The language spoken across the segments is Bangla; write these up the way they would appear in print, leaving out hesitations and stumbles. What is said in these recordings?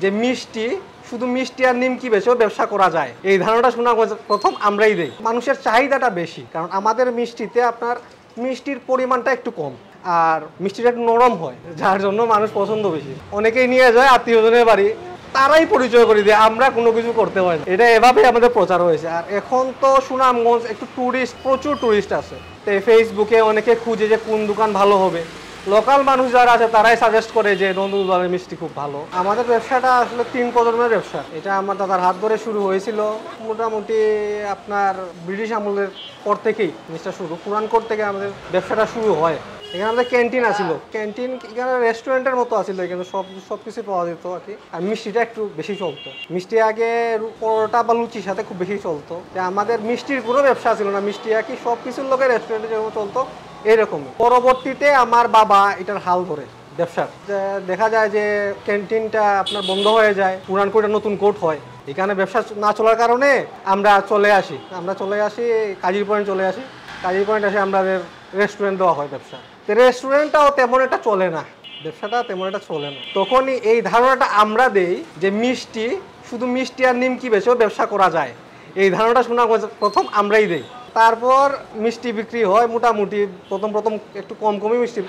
যে মিষ্টি শুধু মিষ্টি আর নিমকি বেচেও ব্যবসা করা যায়, এই ধারণাটা সুনামগঞ্জ প্রথম আমরাই দেই। মানুষের চাহিদাটা বেশি, কারণ আমাদের মিষ্টিতে আপনার মিষ্টির পরিমাণটা একটু কম আর মিষ্টিটা একটু নরম হয়, যার জন্য মানুষ পছন্দ বেশি। অনেকেই নিয়ে যায় আত্মীয়জনের বাড়ি, তারাই পরিচয় করে দিয়ে আমরা কোনো কিছু করতে পারি না। এটা এভাবেই আমাদের প্রচার হয়েছে। আর এখন তো সুনামগঞ্জ একটু প্রচুর টুরিস্ট আছে, তো ফেসবুকে অনেকে খুঁজে যে কোন দোকান ভালো হবে। লোকাল মানুষ যারা আছে তারাই সাজেস্ট করে যে নন্দুলবাগের মিষ্টি খুব ভালো। আমাদের ব্যবসাটা আসলে 3 প্রজন্মের ব্যবসা। এটা আমার দাদার হাত ধরে শুরু হয়েছিল মোটামুটি আপনার ব্রিটিশ আমলের পর থেকেই জিনিসটা শুরু। পুরানকোট থেকে আমাদের ব্যবসাটা শুরু হয়। এখানে আমাদের ক্যান্টিন আছিল, ক্যান্টিন এখানে রেস্টুরেন্টের মতো আছিল, এখানে সব কিছু পাওয়া যেত আর কি। আর মিষ্টিটা একটু বেশি চলতো। মিষ্টি আগে পরোটা বা লুচির সাথে খুব বেশি চলতো। আমাদের মিষ্টির কোনো ব্যবসা ছিল না, মিষ্টি আর কি সব কিছুর লোকে রেস্টুরেন্টে যেরকম চলতো এরকম। পরবর্তীতে আমার বাবা এটার হাল ধরে ব্যবসার। দেখা যায় যে ক্যান্টিনটা আপনার বন্ধ হয়ে যায়, পুরানকোটে নতুন কোর্ট হয়, এখানে ব্যবসা না চলার কারণে আমরা চলে আসি কাজীর পয়েন্ট চলে আসি। কাজীর পয়েন্ট এসে আমাদের রেস্টুরেন্ট দেওয়া হয় ব্যবসা। তো রেস্টুরেন্টটাও তেমন একটা চলে না, ব্যবসাটা তেমন একটা চলে না। তখনই এই ধারণাটা আমরা দেই যে মিষ্টি শুধু মিষ্টি আর নিমকি বেচেও ব্যবসা করা যায়, এই ধারণাটা সুনামগঞ্জ প্রথম আমরাই দেই। তারপর মিষ্টি বিক্রি হয় মোটামুটি, প্রথম একটু কমই মিষ্টি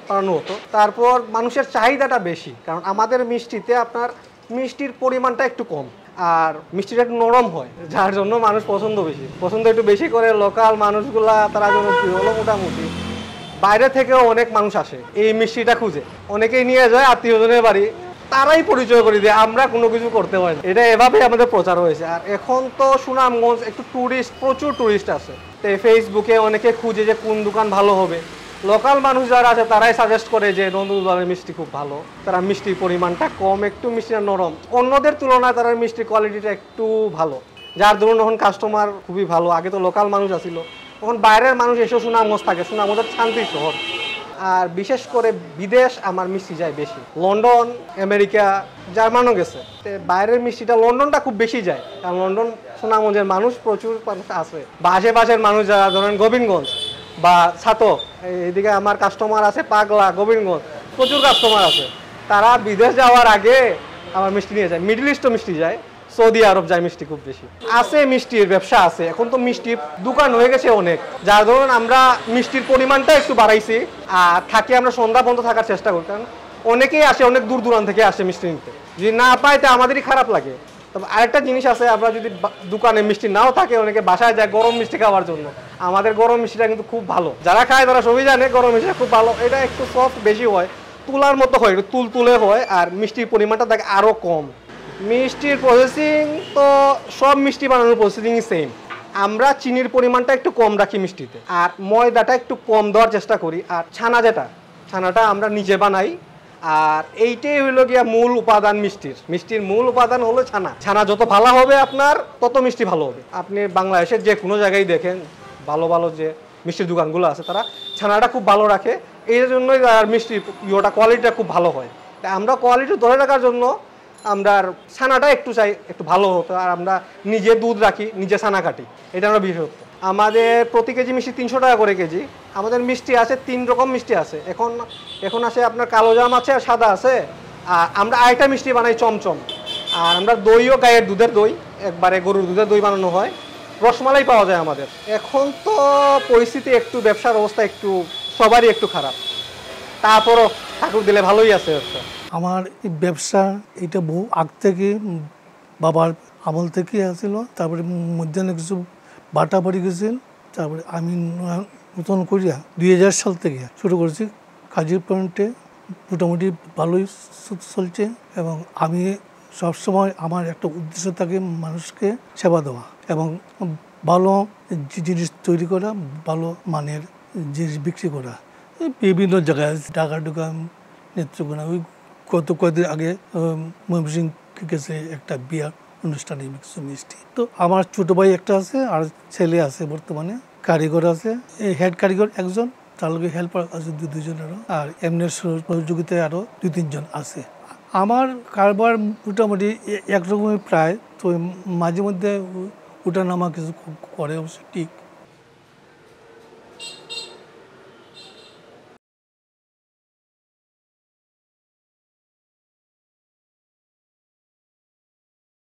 বানানো হতো। তারপর মানুষের চাহিদাটা বেশি, কারণ আমাদের মিষ্টিতে আপনার মিষ্টির পরিমাণটা একটু কম আর মিষ্টিটা একটু নরম হয়, যার জন্য মানুষ পছন্দ একটু বেশি করে। লোকাল মানুষগুলা তারা জনপ্রিয় হলো মোটামুটি। বাইরে থেকেও অনেক মানুষ আসে এই মিষ্টিটা খুঁজে, অনেকেই নিয়ে যায় আত্মীয়জনের বাড়ি, তারাই পরিচয় করে দিয়ে আমরা কোনো কিছু করতে পারি না। এটা এভাবেই আমাদের প্রচার হয়েছে। আর এখন তো সুনামগঞ্জ একটু প্রচুর টুরিস্ট আছে, তো ফেসবুকে অনেকে খুঁজে যে কোন দোকান ভালো হবে। লোকাল মানুষ যারা আছে তারাই সাজেস্ট করে যে নন্দুলবাগের মিষ্টি খুব ভালো, তারা মিষ্টির পরিমাণটা কম, একটু মিষ্টিটা নরম, অন্যদের তুলনায় তারা মিষ্টির কোয়ালিটিটা একটু ভালো, যার ধরুন এখন কাস্টমার খুবই ভালো। আগে তো লোকাল মানুষ আসছিল, এখন বাইরের মানুষ এসেও সুনামগঞ্জ থাকে, সুনামগঞ্জের শান্তি শহর। আর বিশেষ করে বিদেশ আমার মিষ্টি যায় বেশি, লন্ডন, আমেরিকা, জার্মানও গেছে। বাইরের মিষ্টিটা লন্ডনটা খুব বেশি যায়, কারণ লন্ডন সুনামগঞ্জের মানুষ প্রচুর মানুষ আছে, বা আশেপাশের মানুষ যারা ধরেন গোবিন্দগঞ্জ বা ছাতক, এইদিকে আমার কাস্টমার আছে পাগলা, গোবিন্দগঞ্জ প্রচুর কাস্টমার আছে, তারা বিদেশ যাওয়ার আগে আমার মিষ্টি নিয়ে যায়। মিডল ইস্টও মিষ্টি যায়, সৌদি আরব যায় মিষ্টি খুব বেশি। আছে মিষ্টির ব্যবসা আছে, এখন তো মিষ্টির দোকান হয়ে গেছে অনেক, যার ধরুন আমরা মিষ্টির পরিমাণটা একটু বাড়াইছি। আর থাকি আমরা সন্ধ্যা পর্যন্ত থাকার চেষ্টা করি, কারণ অনেকেই আসে, অনেক দূর দূরান্ত থেকে আসে মিষ্টি নিতে। যদি না পায় তা আমাদেরই খারাপ লাগে। তবে আরেকটা জিনিস আছে, আমরা যদি দোকানে মিষ্টি নাও থাকে, অনেকে বাসায় যায় গরম মিষ্টি খাওয়ার জন্য। আমাদের গরম মিষ্টিটা কিন্তু খুব ভালো, যারা খায় তারা সবই জানে গরম মিষ্টিটা খুব ভালো। এটা একটু সফট বেশি হয়, তুলার মতো হয়, একটু তুলতুলে হয়, আর মিষ্টির পরিমাণটা থাকে আরও কম। মিষ্টির প্রসেসিং তো সব মিষ্টি বানানোর প্রসেসিংই সেম। আমরা চিনির পরিমাণটা একটু কম রাখি মিষ্টিতে, আর ময়দাটা একটু কম দেওয়ার চেষ্টা করি। আর ছানাটা আমরা নিজে বানাই। আর এইটাই হইল গিয়া মূল উপাদান মিষ্টির মূল উপাদান হলো ছানা যত ভালো হবে আপনার তত মিষ্টি ভালো হবে। আপনি বাংলাদেশের যে কোনো জায়গায় দেখেন ভালো যে মিষ্টির দোকানগুলো আছে, তারা ছানাটা খুব ভালো রাখে, এই জন্যই মিষ্টির কোয়ালিটিটা খুব ভালো হয়। তাই আমরা কোয়ালিটি ধরে রাখার জন্য আমরা ছানাটা একটু ভালো হতো। আর আমরা নিজে দুধ রাখি, নিজে ছানা কাটি, এটা আমরা বিশেষত্ব। আমাদের প্রতি কেজি মিষ্টি 300 টাকা করে কেজি। আমাদের মিষ্টি আছে 3 রকম মিষ্টি আছে। এখন আছে আপনার কালো জাম আছে আর সাদা আছে। আর আমরা আরেকটা মিষ্টি বানাই চমচম। আর আমরা দইও গায়ের দুধের দই, একবারে গরুর দুধের দই বানানো হয়। রসমালাই পাওয়া যায় আমাদের। এখন তো পরিস্থিতি একটু, ব্যবসার অবস্থা একটু সবারই একটু খারাপ, তারপরও ঠাকুর দিলে ভালোই আছে ব্যবসা। আমার এই ব্যবসা এটা বহু আগ থেকে বাবার আমল থেকে আসছিল। তারপরে মধ্যাহ্নে কিছু বাটা পড়ে গেছিল। তারপরে আমি নতুন করিয়া 2000 সাল থেকে শুরু করেছি। কাজীর পয়েন্টে মোটামুটি ভালোই চলছে এবং আমি সবসময় আমার একটা উদ্দেশ্য থাকে মানুষকে সেবা দেওয়া এবং ভালো জিনিস তৈরি করা, ভালো মানের জিনিস বিক্রি করা। বিভিন্ন জায়গায় ঢাকা নেত্রকোনা, ওই গত কয়েকদিন আগে ময়মনসিং গেছে একটা বিয়ার অনুষ্ঠানে কিছু মিষ্টি। তো আমার ছোটো ভাই একটা আছে আর ছেলে আছে, বর্তমানে কারিগর আছে, এই হেড কারিগর একজন, তার লগে হেল্পার আছে দুজনেরও, আর এমনি সহযোগিতায় আরও 2-3 জন আছে। আমার কারবার মোটামুটি একরকমই প্রায়, তো মাঝে মধ্যে ওঠা নামা কিছু করে অবশ্য ঠিক।